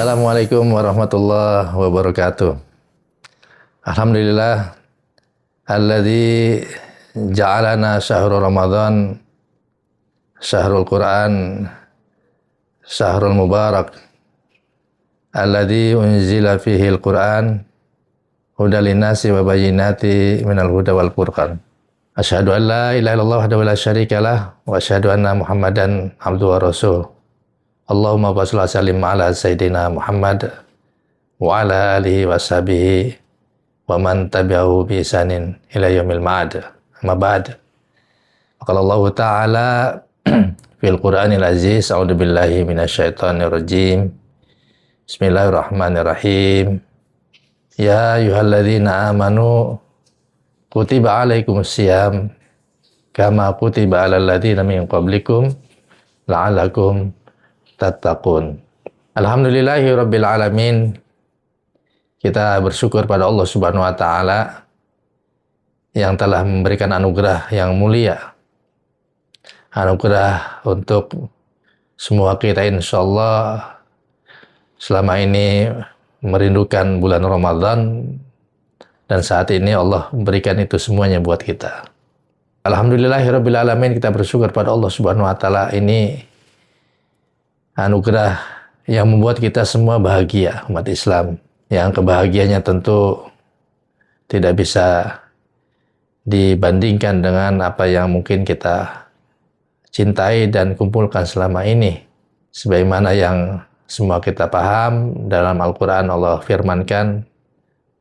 Assalamualaikum warahmatullahi wabarakatuh. Alhamdulillah alladzi ja'alana syahrul Ramadan syahrul Quran syahrul mubarak alladzi unzila fihi al-Quran hudal linnasi wa bayyinati minal huda wal furqan. Asyhadu an la ilaha illallah wahdahu la syarikalah wa asyhadu anna Muhammadan abduhu wa rasuluh. Allahumma shalli wa sallim ala sayyidina Muhammad wa ala alihi wa sahbihi wa man tabi'ahu bi ihsanin ila yaumil ma'ad. Amma ba'd. Qala Allah Ta'ala fil Qur'anil Aziz, a'udzu billahi minasyaitonir rajim. Bismillahirrahmanirrahim. Ya ayyuhalladzina amanu kutiba alaikumus syiyam kama kutiba alal ladzina min qablikum la'allakum tattaqun. Alhamdulillahi rabbil alamin. Kita bersyukur pada Allah Subhanahu wa taala yang telah memberikan anugerah yang mulia. Anugerah untuk semua kita, insyaallah selama ini merindukan bulan Ramadan, dan saat ini Allah memberikan itu semuanya buat kita. Alhamdulillahirabbil alamin, kita bersyukur pada Allah Subhanahu wa taala. Ini anugerah yang membuat kita semua bahagia, umat Islam, yang kebahagiaannya tentu tidak bisa dibandingkan dengan apa yang mungkin kita cintai dan kumpulkan selama ini. Sebagaimana yang semua kita paham, dalam Al-Quran Allah firmankan,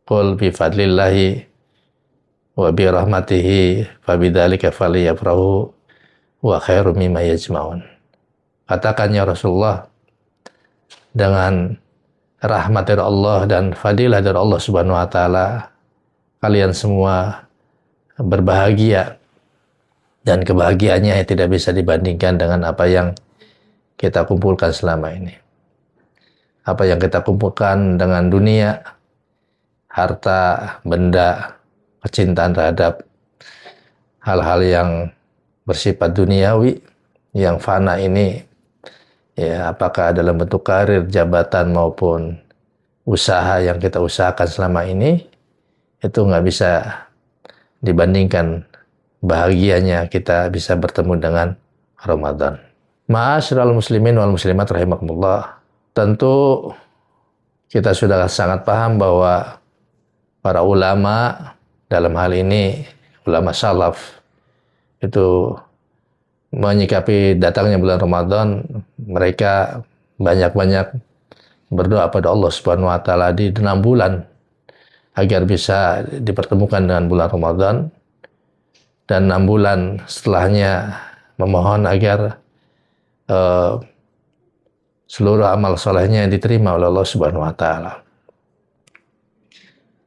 qul bi fadlillahi wa bi rahmatihi fabidzalika falyafrahu wa khairum mimma yajma'un. Katakan ya Rasulullah, dengan rahmat dari Allah dan fadilah dari Allah Subhanahu wa taala, kalian semua berbahagia, dan kebahagiaannya tidak bisa dibandingkan dengan apa yang kita kumpulkan selama ini. Apa yang kita kumpulkan dengan dunia, harta, benda, kecintaan terhadap hal-hal yang bersifat duniawi, yang fana ini, ya, apakah dalam bentuk karir, jabatan maupun usaha yang kita usahakan selama ini, itu nggak bisa dibandingkan bahagianya kita bisa bertemu dengan Ramadan. Ma'asyiral muslimin wal muslimat rahimakumullah. Tentu kita sudah sangat paham bahwa para ulama, dalam hal ini ulama salaf, itu menyikapi datangnya bulan Ramadan, mereka banyak-banyak berdoa pada Allah Subhanahu wa taala di 6 bulan agar bisa dipertemukan dengan bulan Ramadan, dan 6 bulan setelahnya memohon agar seluruh amal solehnya diterima oleh Allah Subhanahu wa taala.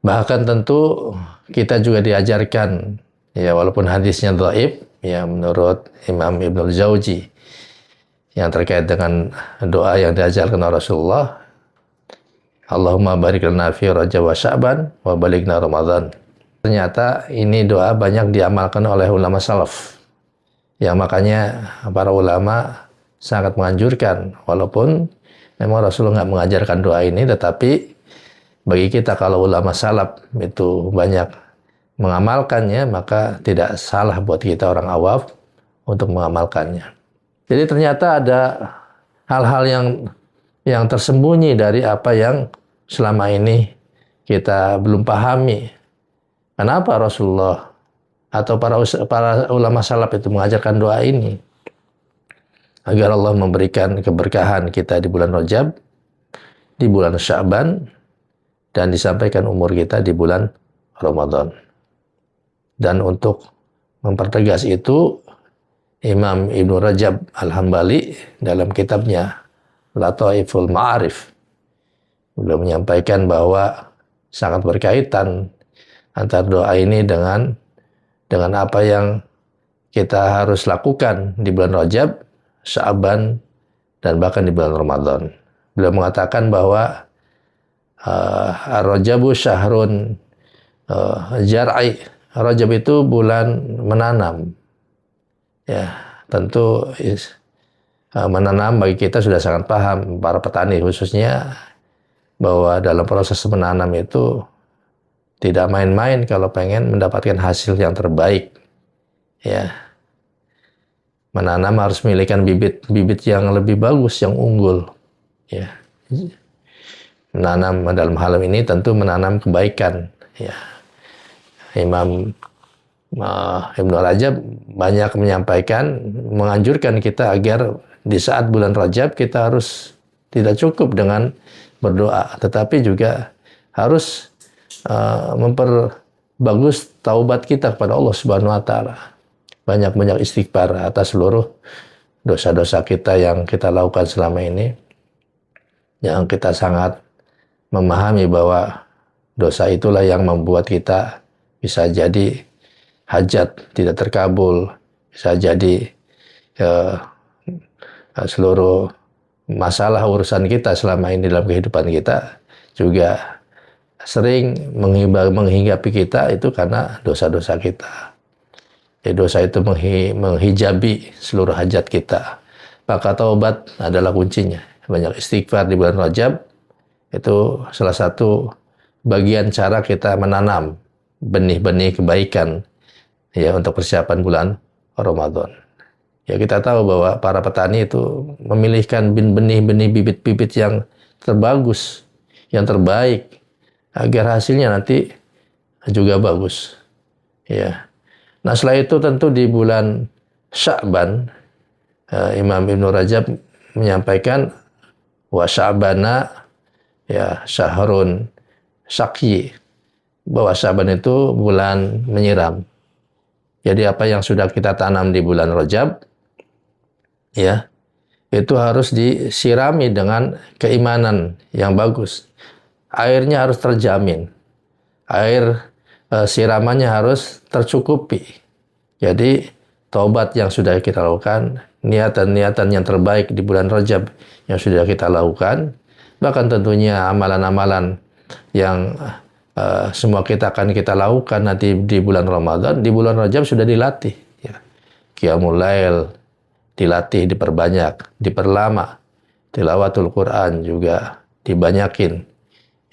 Bahkan tentu kita juga diajarkan, ya, walaupun hadisnya dhaif, ya, menurut Imam Ibnul Jauzi, yang terkait dengan doa yang diajarkan oleh Rasulullah, Allahumma barik lana fi Rajab wa Sya'ban wa balighna Ramadan. Ternyata ini doa banyak diamalkan oleh ulama salaf, yang makanya para ulama sangat menganjurkan, walaupun memang Rasulullah nggak mengajarkan doa ini, tetapi bagi kita kalau ulama salaf itu banyak mengamalkannya, maka tidak salah buat kita orang awam untuk mengamalkannya. Jadi ternyata ada hal-hal yang tersembunyi dari apa yang selama ini kita belum pahami. Kenapa Rasulullah atau para ulama salaf itu mengajarkan doa ini? Agar Allah memberikan keberkahan kita di bulan Rajab, di bulan Sya'ban, dan disampaikan umur kita di bulan Ramadan. Dan untuk mempertegas itu, Imam Ibnu Rajab Al-Hambali dalam kitabnya Lataiful Ma'arif, beliau menyampaikan bahwa sangat berkaitan antara doa ini dengan apa yang kita harus lakukan di bulan Rajab, Sya'ban, dan bahkan di bulan Ramadan. Beliau mengatakan bahwa Ar-Rajabu syahrun jar'i. Rajab itu bulan menanam. Ya, tentu menanam bagi kita sudah sangat paham, para petani khususnya, bahwa dalam proses menanam itu tidak main-main kalau pengen mendapatkan hasil yang terbaik. Ya, menanam harus memiliki bibit-bibit yang lebih bagus, yang unggul. Ya, menanam dalam hal ini tentu menanam kebaikan. Ya, Imam Ibnu Rajab banyak menyampaikan, menganjurkan kita agar di saat bulan Rajab kita harus tidak cukup dengan berdoa, tetapi juga harus memperbagus taubat kita kepada Allah Subhanahu wa taala. Banyak-banyak istighfar atas seluruh dosa-dosa kita yang kita lakukan selama ini. Yang kita sangat memahami bahwa dosa itulah yang membuat kita bisa jadi hajat tidak terkabul, bisa jadi seluruh masalah urusan kita selama ini dalam kehidupan kita juga sering menghinggapi kita itu karena dosa-dosa kita. Dosa itu menghijabi seluruh hajat kita. Maka taubat adalah kuncinya. Banyak istighfar di bulan Rajab itu salah satu bagian cara kita menanam benih-benih kebaikan ya untuk persiapan bulan Ramadan. Ya kita tahu bahwa para petani itu memilihkan benih-benih bibit-bibit yang terbagus, yang terbaik agar hasilnya nanti juga bagus. Ya. Nah, setelah itu tentu di bulan Sya'ban Imam Ibnu Rajab menyampaikan wa Sya'bana ya syahrun syaqi, bahwa Sya'ban itu bulan menyiram. Jadi apa yang sudah kita tanam di bulan Rajab ya itu harus disirami dengan keimanan yang bagus. Airnya harus terjamin. Air siramannya harus tercukupi. Jadi taubat yang sudah kita lakukan, niatan-niatan yang terbaik di bulan Rajab yang sudah kita lakukan, bahkan tentunya amalan-amalan yang semua kita akan kita lakukan nanti di bulan Ramadan, di bulan Rajab sudah dilatih. Ya. Qiyamul Lail dilatih, diperbanyak, diperlama. Tilawatul Quran juga dibanyakin.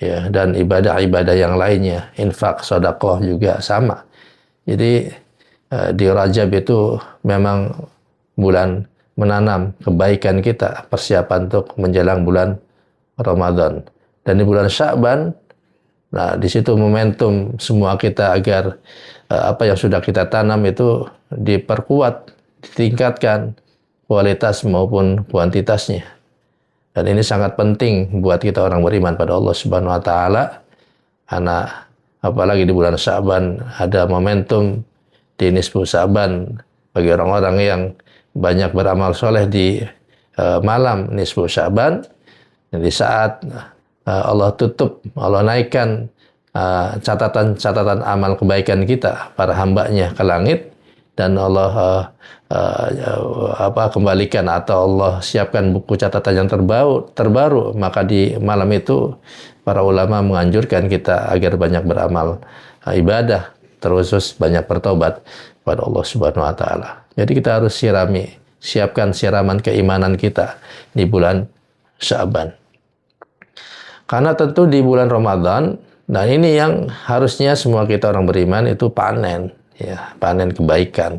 Ya, dan ibadah-ibadah yang lainnya, infak, sedekah juga sama. Jadi di Rajab itu memang bulan menanam kebaikan kita, persiapan untuk menjelang bulan Ramadan. Dan di bulan Sya'ban, nah di situ momentum semua kita agar apa yang sudah kita tanam itu diperkuat, ditingkatkan kualitas maupun kuantitasnya. Dan ini sangat penting buat kita orang beriman pada Allah Subhanahu wa taala. Karena apalagi di bulan Sya'ban ada momentum di nisfu Sya'ban bagi orang-orang yang banyak beramal soleh di malam nisfu Sya'ban. Dan di saat Allah tutup, Allah naikkan catatan-catatan amal kebaikan kita, para hambanya ke langit, dan Allah kembalikan atau Allah siapkan buku catatan yang terbaru, maka di malam itu para ulama menganjurkan kita agar banyak beramal ibadah, terus banyak bertobat kepada Allah Subhanahu wa taala. Jadi kita harus siapkan siraman keimanan kita di bulan Sya'ban. Karena tentu di bulan Ramadan, nah ini yang harusnya semua kita orang beriman itu panen, ya, panen kebaikan.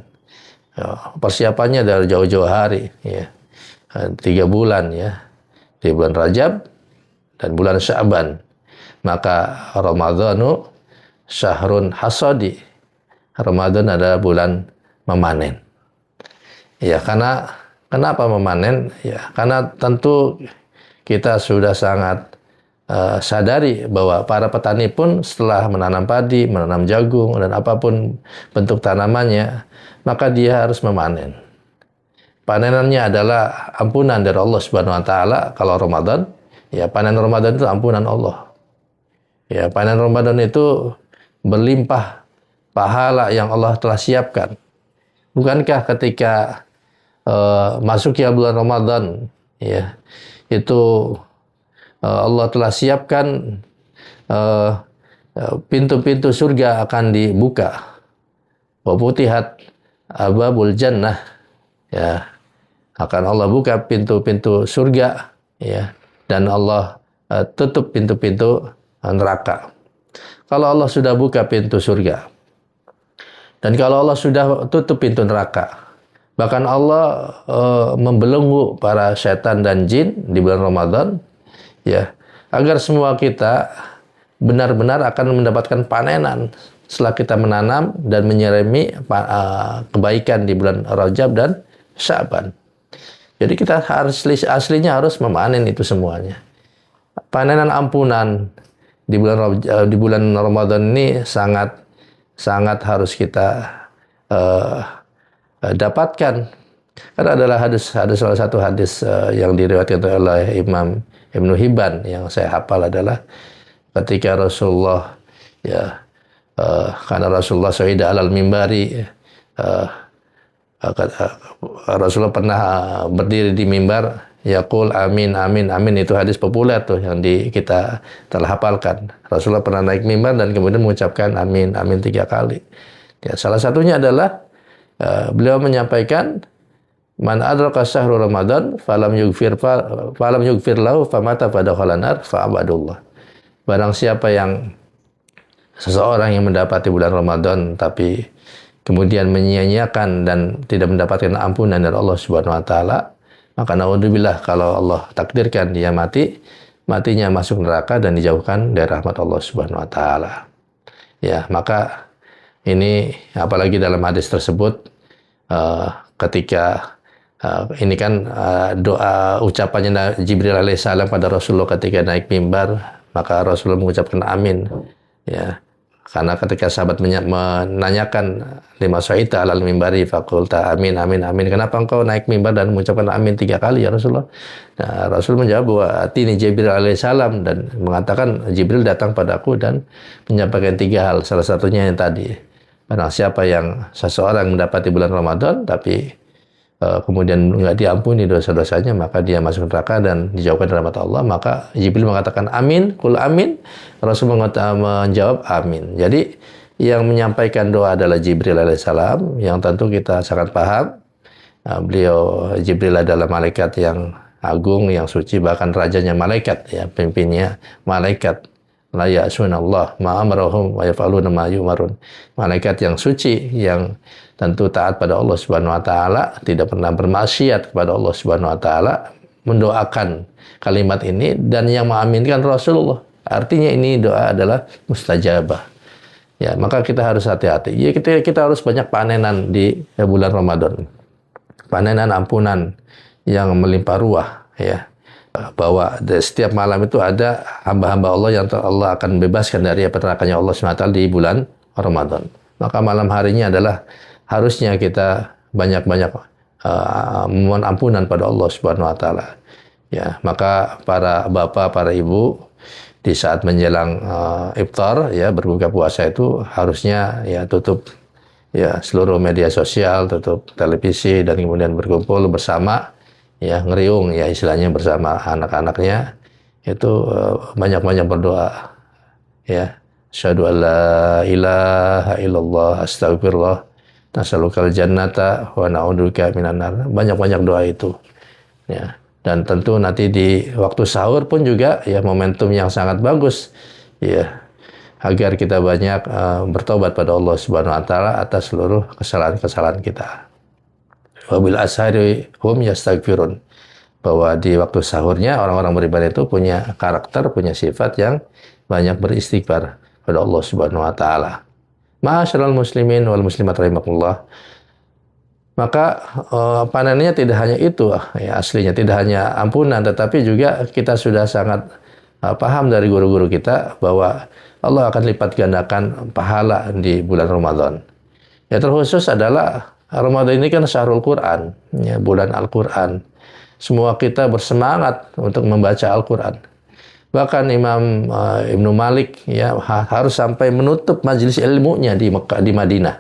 Ya, persiapannya dari jauh-jauh hari, ya, 3 bulan, ya, di bulan Rajab dan bulan Sya'ban. Maka Ramadhanu syahrun hasadi. Ramadan adalah bulan memanen. Ya, karena kenapa memanen? Ya, karena tentu kita sudah sangat sadari bahwa para petani pun setelah menanam padi, menanam jagung, dan apapun bentuk tanamannya, maka dia harus memanen. Panenannya adalah ampunan dari Allah Subhanahu wa taala. Kalau Ramadan, ya panen Ramadan itu ampunan Allah. Ya, panen Ramadan itu berlimpah pahala yang Allah telah siapkan. Bukankah ketika masuknya bulan Ramadan, ya, itu Allah telah siapkan pintu-pintu surga akan dibuka. Wa futihat abwabul jannah, ya, akan Allah buka pintu-pintu surga, ya, dan Allah tutup pintu-pintu neraka. Kalau Allah sudah buka pintu surga, dan kalau Allah sudah tutup pintu neraka, bahkan Allah membelenggu para setan dan jin di bulan Ramadan, ya, agar semua kita benar-benar akan mendapatkan panenan setelah kita menanam dan menyirami kebaikan di bulan Rajab dan Sya'ban. Jadi kita aslinya harus memanen itu semuanya. Panenan ampunan di bulan Ramadan ini sangat harus kita dapatkan. Karena adalah salah satu hadis yang diriwayatkan oleh Imam Ibnu Hibban yang saya hafal adalah ketika Rasulullah, ya, karena Rasulullah syahida alal mimbari, Rasulullah pernah berdiri di mimbar, yaqul amin amin amin, itu hadis populer tuh yang kita telah hafalkan. Rasulullah pernah naik mimbar dan kemudian mengucapkan amin amin 3 kali. Ya, salah satunya adalah beliau menyampaikan, man adraka syahrul Ramadan falam yughfir lahu famata fadakhala nar fa'abadullah. Barang siapa yang seseorang yang mendapati bulan Ramadan tapi kemudian menyia-nyiakan dan tidak mendapatkan ampunan dari Allah Subhanahu wa taala, maka naudzubillah kalau Allah takdirkan dia matinya masuk neraka dan dijauhkan dari rahmat Allah Subhanahu wa taala. Ya, maka ini apalagi dalam hadis tersebut ketika ini kan doa ucapannya Jibril alaihissalam pada Rasulullah ketika naik mimbar, maka Rasulullah mengucapkan amin, ya. Karena ketika sahabat menanyakan lima syaita alal mimbari fakulta amin amin amin, kenapa engkau naik mimbar dan mengucapkan amin 3 kali ya Rasulullah? Nah, Rasul menjawab bahwa atini Jibril alaihissalam, dan mengatakan Jibril datang padaku dan menyampaikan 3 hal, salah satunya yang tadi, barang siapa yang seseorang mendapati bulan Ramadan tapi kemudian nggak diampuni dosa-dosanya, maka dia masuk neraka dan dijauhkan dari rahmat Allah. Maka Jibril mengatakan amin, kul amin, Rasul menjawab amin. Jadi yang menyampaikan doa adalah Jibril alaihissalam, yang tentu kita sangat paham. Beliau Jibril adalah malaikat yang agung, yang suci, bahkan rajanya malaikat, ya, pemimpinnya malaikat. La ya'sunallah ma amarahum wa yaf'aluna ma yu'marun. Malaikat yang suci, yang tentu taat pada Allah Subhanahu wa taala, tidak pernah bermaksiat kepada Allah Subhanahu wa taala, mendoakan kalimat ini dan yang mengaminkan Rasulullah. Artinya ini doa adalah mustajabah. Ya, maka kita harus hati-hati. Ya, kita harus banyak panenan di bulan Ramadan. Panenan ampunan yang melimpah ruah, ya. Bahwa setiap malam itu ada hamba-hamba Allah yang Allah akan bebaskan dari nerakanya Allah SWT di bulan Ramadan. Maka malam harinya adalah harusnya kita banyak-banyak memohon ampunan pada Allah Subhanahu wa taala. Ya, maka para bapak, para ibu di saat menjelang iftar, ya, berbuka puasa itu harusnya ya tutup ya seluruh media sosial, tutup televisi, dan kemudian berkumpul bersama, ya, ngeriung, ya, istilahnya bersama anak-anaknya itu banyak-banyak berdoa, ya, asyhadu alla ilaha illallah astagfirullah nasalukal jannata wa na'udzubika minan nar. Banyak-banyak doa itu, ya. Dan tentu nanti di waktu sahur pun juga, ya, momentum yang sangat bagus, ya, agar kita banyak bertobat pada Allah Subhanahu wa taala atas seluruh kesalahan-kesalahan kita. Wabil ashari hum yastaghfirun, bahwa di waktu sahurnya orang-orang beribadah itu punya karakter, punya sifat yang banyak beristighfar pada Allah Subhanahu wa taala. Ma'asyiral muslimin wal muslimat rahimakumullah. Maka panennya tidak hanya itu, ya, aslinya tidak hanya ampunan, tetapi juga kita sudah sangat paham dari guru-guru kita bahwa Allah akan lipat gandakan pahala di bulan Ramadan. Ya, terkhusus adalah Ramadan ini kan syahrul Quran, ya, bulan Al-Quran. Semua kita bersemangat untuk membaca Al-Quran. Bahkan Imam Ibnu Malik, ya, harus sampai menutup majelis ilmunya di Mekah, di Madinah,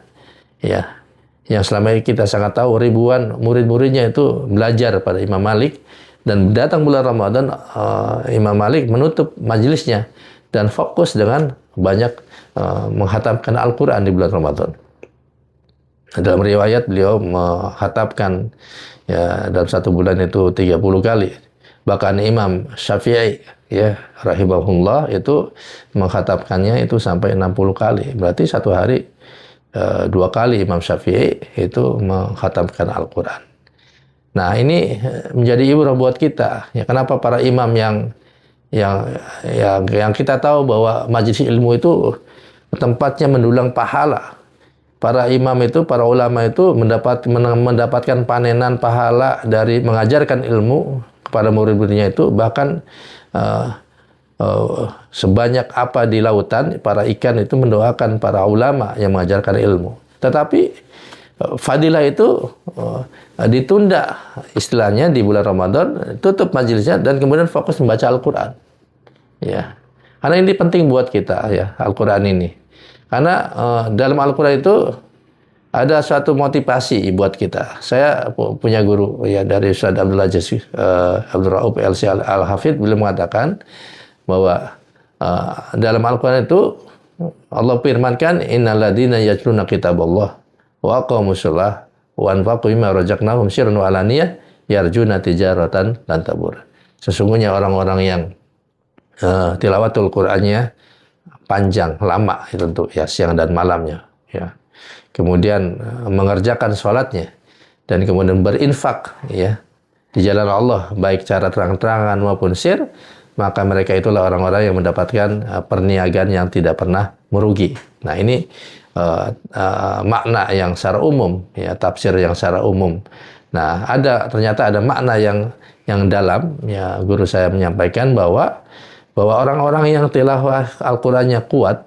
ya, yang selama ini kita sangat tahu ribuan murid-muridnya itu belajar pada Imam Malik, dan datang bulan Ramadan Imam Malik menutup majelisnya dan fokus dengan banyak menghatamkan Al-Quran di bulan Ramadan. Dalam riwayat beliau menghatamkan, ya, dalam 1 bulan itu 30 kali Bahkan Imam Syafi'i ya rahimahullah itu mengkhatamkannya itu sampai 60 kali. Berarti satu hari 2 kali Imam Syafi'i itu mengkhatamkan Al-Quran. Nah, ini menjadi ibrah buat kita. Ya, kenapa para imam yang kita tahu bahwa majelis ilmu itu tempatnya mendulang pahala. Para imam itu, para ulama itu mendapatkan panenan pahala dari mengajarkan ilmu kepada murid-muridnya itu, bahkan sebanyak apa di lautan, para ikan itu mendoakan para ulama yang mengajarkan ilmu. Tetapi fadilah itu ditunda istilahnya di bulan Ramadan, tutup majelisnya dan kemudian fokus membaca Al-Quran. Ya, karena ini penting buat kita ya Al-Quran ini. Karena dalam Al-Quran itu ada suatu motivasi buat kita. Saya punya guru ya dari Ustaz Abdul Aziz Abdul Rauf LC Al-Hafidh, beliau mengatakan bahwa dalam Al-Quran itu Allah firmankan innalladzina yatluna kitaballah wa aqamus shalah wa anfaqu mimma razaqnahum sirran wa alaniyah yarjuna tijaratan lan tabur. Sesungguhnya orang-orang yang tilawatul Qur'annya panjang, lama tentu ya, siang dan malamnya ya. Kemudian mengerjakan sholatnya dan kemudian berinfak ya di jalan Allah baik cara terang-terangan maupun sir, maka mereka itulah orang-orang yang mendapatkan perniagaan yang tidak pernah merugi. Nah, ini makna yang secara umum ya, tafsir yang secara umum. Nah, ternyata ada makna yang dalam ya. Guru saya menyampaikan bahwa orang-orang yang tilawah Al-Qur'annya kuat,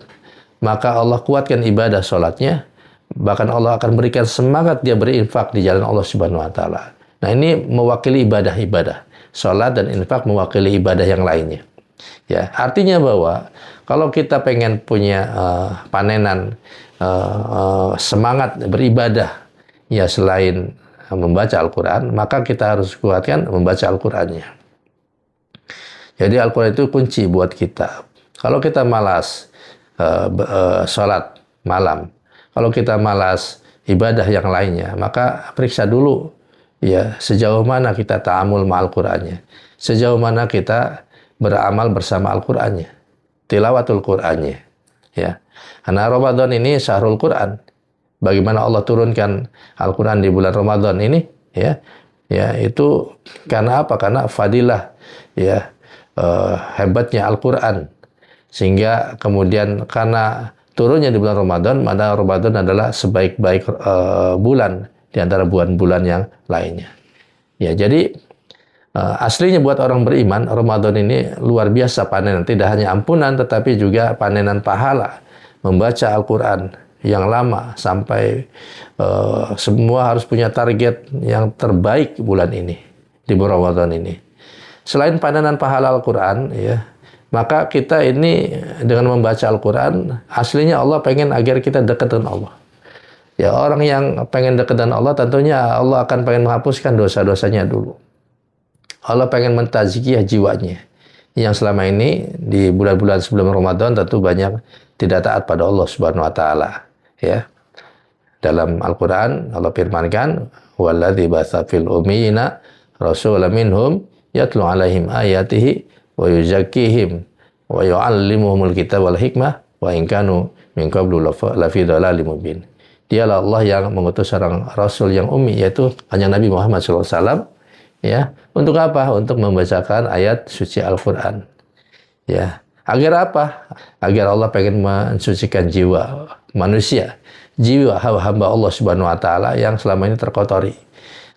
maka Allah kuatkan ibadah sholatnya, bahkan Allah akan berikan semangat dia berinfak di jalan Allah Subhanahu wa taala. Nah, ini mewakili ibadah-ibadah. Sholat dan infak mewakili ibadah yang lainnya. Ya, artinya bahwa kalau kita pengen punya panenan semangat beribadah ya selain membaca Al-Quran, maka kita harus kuatkan membaca Al-Qurannya. Jadi Al-Quran itu kunci buat kita. Kalau kita malas sholat malam, kalau kita malas ibadah yang lainnya, maka periksa dulu ya sejauh mana kita ta'amul ma'al Qur'annya, sejauh mana kita beramal bersama Al-Qur'annya, tilawatul Qur'annya ya. Karena Ramadan ini syahrul Qur'an. Bagaimana Allah turunkan Al-Qur'an di bulan Ramadan ini ya itu karena apa? Karena fadilah ya, hebatnya Al-Qur'an, sehingga kemudian karena turunnya di bulan Ramadan, maka Ramadan adalah sebaik-baik bulan di antara bulan-bulan yang lainnya. Ya, jadi aslinya buat orang beriman, Ramadan ini luar biasa panenan. Tidak hanya ampunan, tetapi juga panenan pahala. Membaca Al-Quran yang lama sampai semua harus punya target yang terbaik bulan ini, di bulan Ramadan ini. Selain panenan pahala Al-Quran, ya, maka kita ini dengan membaca Al-Quran, aslinya Allah pengen agar kita dekat dengan Allah. Ya, orang yang pengen dekat dengan Allah, tentunya Allah akan pengen menghapuskan dosa-dosanya dulu. Allah pengen mentazkiyah jiwanya. Yang selama ini di bulan-bulan sebelum Ramadan tentu banyak tidak taat pada Allah Subhanahu wa taala, ya. Dalam Al-Qur'an Allah firmankan, "Walladzi ba'atsa fil ummiyina rasulan minhum yatlu 'alaihim ayatihi wa yuzakkihim wa yu'allimuhumul kitaba wal hikmah wa in kanu min qablu lafi dhalalin mubin." Dialah Allah yang mengutus seorang rasul yang ummi, yaitu hanya Nabi Muhammad SAW, ya. Untuk apa? Untuk membacakan ayat suci Al-Quran. Ya. Agar apa? Agar Allah pengen mensucikan jiwa manusia, jiwa hamba Allah Subhanahu wa taala yang selama ini terkotori.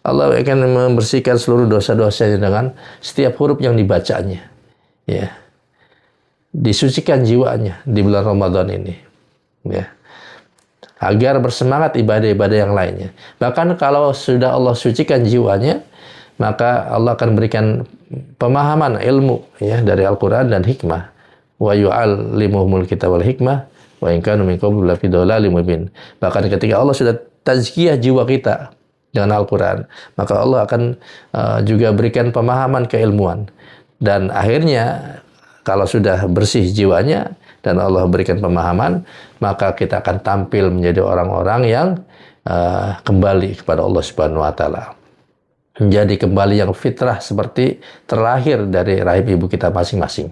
Allah akan membersihkan seluruh dosa-dosanya dengan setiap huruf yang dibacanya. Ya. Disucikan jiwanya di bulan Ramadan ini. Ya. Agar bersemangat ibadah-ibadah yang lainnya. Bahkan kalau sudah Allah sucikan jiwanya, maka Allah akan berikan pemahaman ilmu ya dari Al-Qur'an dan hikmah. Wa yu'allimuhumul kitab wal hikmah wa in kanu min qablu lafi dhalalin mubin. Bahkan ketika Allah sudah tazkiyah jiwa kita dengan Al-Qur'an, maka Allah akan juga berikan pemahaman keilmuan. Dan akhirnya kalau sudah bersih jiwanya dan Allah berikan pemahaman, maka kita akan tampil menjadi orang-orang yang kembali kepada Allah Subhanahu wa taala. menjadi kembali yang fitrah seperti terlahir dari rahim ibu kita masing-masing.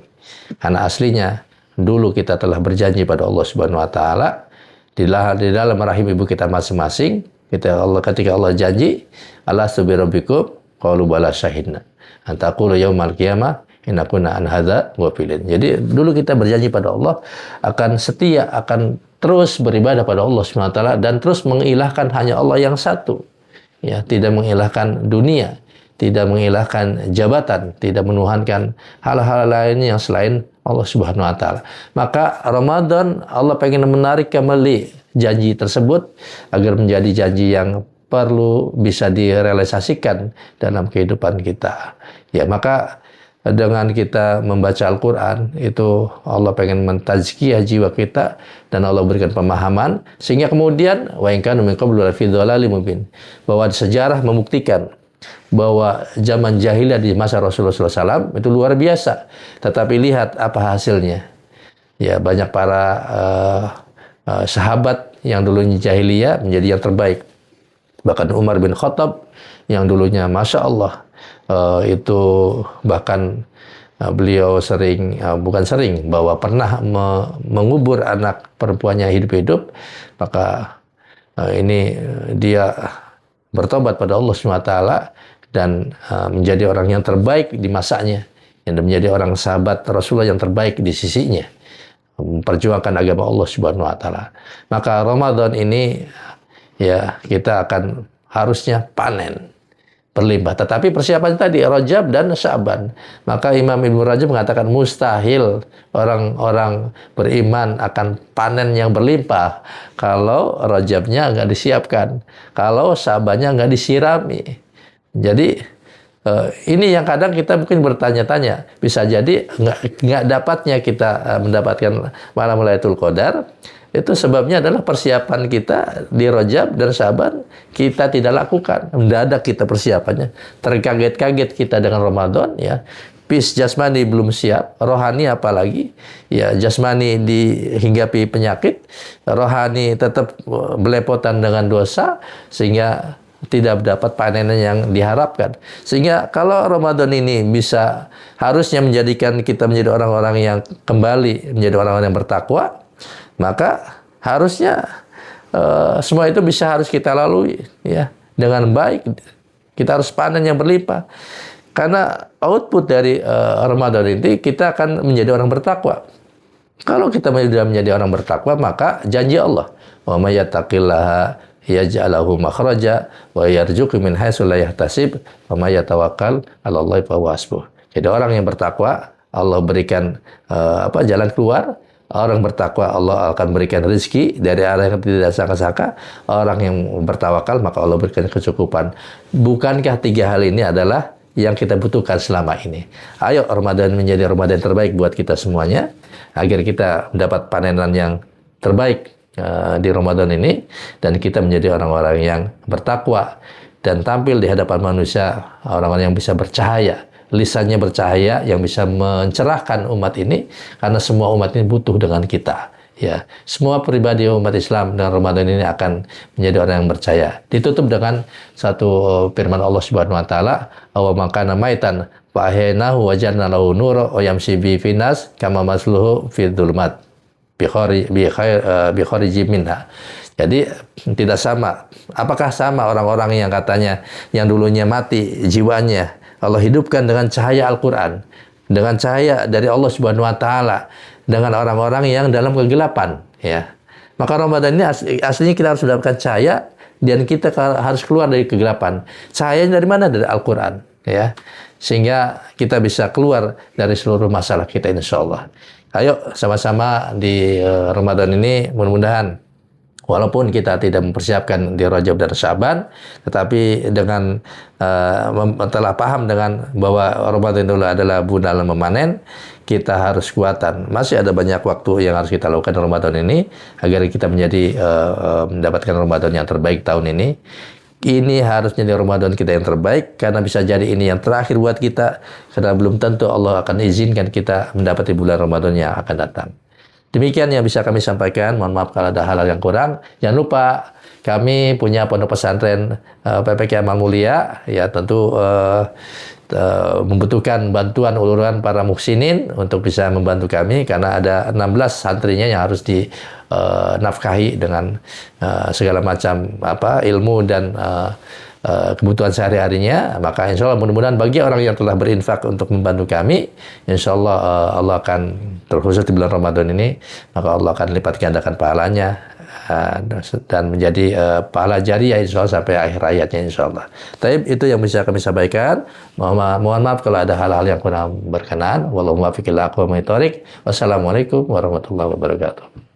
Karena aslinya dulu kita telah berjanji pada Allah Subhanahu wa taala di dalam rahim ibu kita masing-masing, ketika Allah janji, alastu bi rabbikum qalu bala syahidna an taqulu yaumal qiyamah inna kunna an hadza ghafilin. Jadi dulu kita berjanji pada Allah akan setia, akan terus beribadah pada Allah Subhanahu wa taala dan terus mengilahkan hanya Allah yang satu. Ya, tidak mengilahkan dunia, tidak mengilahkan jabatan, tidak menuhankan hal-hal lain yang selain Allah Subhanahu wa taala. Maka Ramadan Allah pengen menarik kembali janji tersebut agar menjadi janji yang perlu bisa direalisasikan dalam kehidupan kita. Ya, maka dengan kita membaca Al-Quran itu Allah pengen mentazkiyah jiwa kita dan Allah berikan pemahaman sehingga kemudian wa in kanu min qablu lafi dhalalin mubin, bahwa sejarah membuktikan bahwa zaman jahiliyah di masa Rasulullah SAW itu luar biasa, tetapi lihat apa hasilnya. Ya, banyak para sahabat yang dulunya jahiliyah menjadi yang terbaik. Bahkan Umar bin Khattab yang dulunya Masya Allah itu bahkan beliau bahwa pernah mengubur anak perempuannya hidup-hidup, maka ini dia bertobat pada Allah SWT dan menjadi orang yang terbaik di masanya, yang menjadi orang sahabat Rasulullah yang terbaik di sisinya, memperjuangkan agama Allah Subhanahu wa taala. Maka Ramadan ini ya kita akan harusnya panen berlimpah. Tetapi persiapannya tadi Rajab dan Sya'ban. Maka Imam Ibnu Rajab mengatakan mustahil orang-orang beriman akan panen yang berlimpah kalau Rajabnya nggak disiapkan, kalau Sya'bannya nggak disirami. Jadi ini yang kadang kita mungkin bertanya-tanya, bisa jadi nggak dapatnya kita mendapatkan malam Lailatul Qadar. Itu sebabnya adalah persiapan kita di Rajab dan Sya'ban kita tidak lakukan. Mendadak kita persiapannya. Terkaget-kaget kita dengan Ramadan, ya. Jasmani belum siap, rohani apalagi. Ya, jasmani dihinggapi penyakit, rohani tetap belepotan dengan dosa sehingga tidak dapat panen yang diharapkan. Sehingga kalau Ramadan ini bisa harusnya menjadikan kita menjadi orang-orang yang kembali menjadi orang-orang yang bertakwa, maka harusnya semua itu harus kita lalui ya dengan baik. Kita harus panen yang berlimpah. Karena output dari Ramadan ini kita akan menjadi orang bertakwa. Kalau kita sudah menjadi orang bertakwa, maka janji Allah, wa may yattaqillaha yaj'alahu makhraja wa yarzuqhu min haitsu la yahtasib wa may yatawakkal 'alallahi fa huwa hasbuh. Jadi orang yang bertakwa Allah berikan jalan keluar. Orang bertakwa Allah akan berikan rezeki dari arah yang tidak sangka-sangka. Orang yang bertawakal maka Allah berikan kecukupan. Bukankah tiga hal ini adalah yang kita butuhkan selama ini? Ayo Ramadan menjadi Ramadan terbaik buat kita semuanya, agar kita mendapat panenan yang terbaik di Ramadan ini, dan kita menjadi orang-orang yang bertakwa dan tampil di hadapan manusia, orang-orang yang bisa bercahaya, lisannya bercahaya, yang bisa mencerahkan umat ini, karena semua umat ini butuh dengan kita. Ya, semua pribadi umat Islam dengan Ramadan ini akan menjadi orang yang percaya. Ditutup dengan satu firman Allah Subhanahu wa taala, "Aw makana maitan fa ahyainahu wa ja'alna lahu nuran wa yamshi bi finas kama masluhu fi dzulumat bi khariji minha." Jadi tidak sama. Apakah sama orang-orang yang katanya yang dulunya mati jiwanya Allah hidupkan dengan cahaya Al-Quran, dengan cahaya dari Allah Subhanahu wa taala, dengan orang-orang yang dalam kegelapan, ya. Maka Ramadan ini aslinya kita harus mendapatkan cahaya dan kita harus keluar dari kegelapan. Cahayanya dari mana? Dari Al-Quran, ya. Sehingga kita bisa keluar dari seluruh masalah kita insyaallah. Ayo sama-sama di Ramadan ini mudah-mudahan walaupun kita tidak mempersiapkan di Rajab dan Sya'ban, tetapi dengan telah paham dengan bahwa Ramadan itu adalah bulan memanen, kita harus kuatan. Masih ada banyak waktu yang harus kita lakukan di Ramadan ini agar kita menjadi mendapatkan Ramadan yang terbaik tahun ini. Ini harus menjadi Ramadan kita yang terbaik, karena bisa jadi ini yang terakhir buat kita, karena belum tentu Allah akan izinkan kita mendapati bulan Ramadan yang akan datang. Demikian yang bisa kami sampaikan. Mohon maaf kalau ada hal-hal yang kurang. Jangan lupa kami punya pondok pesantren PPK Amal Mulia, ya tentu membutuhkan bantuan uluran para muhsinin untuk bisa membantu kami, karena ada 16 santrinya yang harus dinafkahi dengan segala macam ilmu dan kebutuhan sehari-harinya. Maka insya Allah mudah-mudahan bagi orang yang telah berinfak untuk membantu kami, insya Allah Allah akan, terkhusus di bulan Ramadan ini, maka Allah akan lipat gandakan pahalanya dan menjadi pahala jariah insya Allah sampai akhir hayatnya insya Allah. Tapi itu yang bisa kami sampaikan. Mohon maaf kalau ada hal-hal yang kurang berkenan. Wallahu muwaffiq ila aqwamit thoriq. Wassalamualaikum warahmatullahi wabarakatuh.